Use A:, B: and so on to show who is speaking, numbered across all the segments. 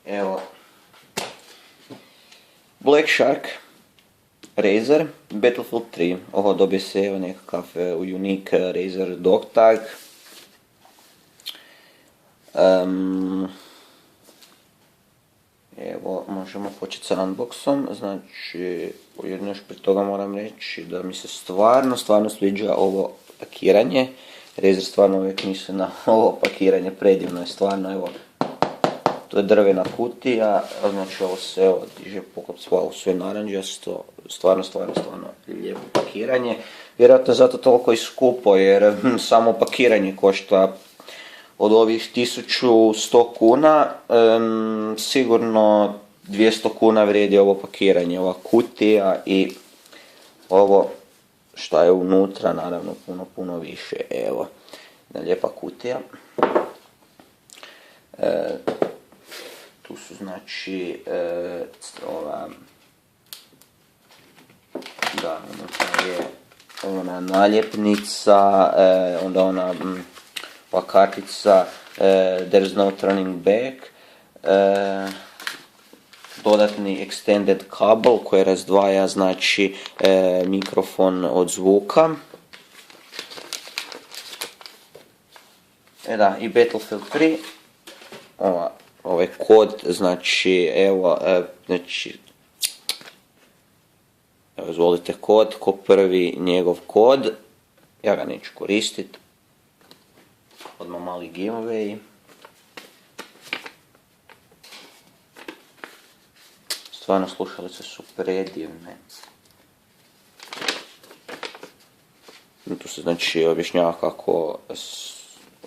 A: Evo, Black Shark Razer Battlefield 3. Ovo dobije se evo nekakav unique Razer dog tag. Evo, možemo početi sa unboxom. Znači, ujedno još prije toga moram reći da mi se stvarno sviđa ovo pakiranje. Razer stvarno uvijek misli na ovo pakiranje, predivno je stvarno, evo. To je drvena kutija, znači ovo se evo diže poklop sve naranđasto, stvarno lijepo pakiranje. Vjerojatno je zato toliko i skupo jer samo pakiranje košta od ovih 1100 kuna, sigurno 200 kuna vrijedi ovo pakiranje, ova kutija i ovo što je unutra, naravno puno više, evo, jedna lijepa kutija. Tu su znači ova, da, unutra je ona naljepnica, onda ona ova kartica There's no turning back, dodatni extended kabel koji razdvaja znači mikrofon od zvuka. Da, i Battlefield 3, ovaj kod, znači, evo, izvolite kod, ko prvi njegov kod, ja ga neću koristiti, odmah mali giveaway. Stvarno slušalice su predivne. Tu se znači objašnjava kako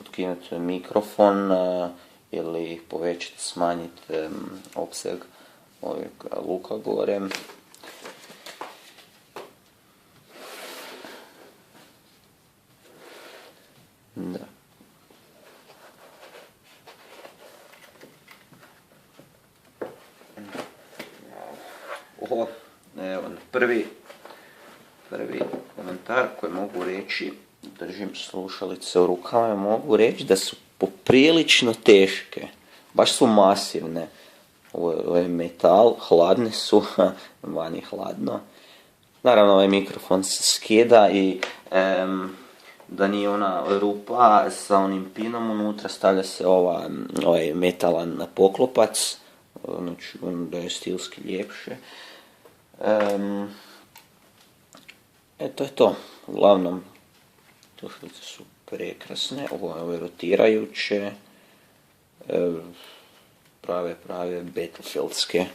A: otkinuti mikrofon ili povećati, smanjiti opseg ovog luka gore. Da. Evo, prvi komentar koji mogu reći, držim slušalice u rukama, mogu reći da su poprilično teške, baš su masivne. Ovo je metal, hladne su, vani hladno. Naravno ovaj mikrofon se skida i da nije ona rupa sa onim pinom unutra, stavlja se ovaj metalan poklopac, znači da je stilski ljepše. To je to, uglavnom slušalice su prekrasne, ovo je rotirajuće, prave Battlefieldske.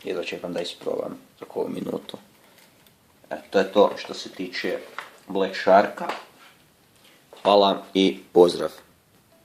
A: Jedva čekam da isprobam za koju minutu. To je to što se tiče Black Sharka. Hvala i pozdrav!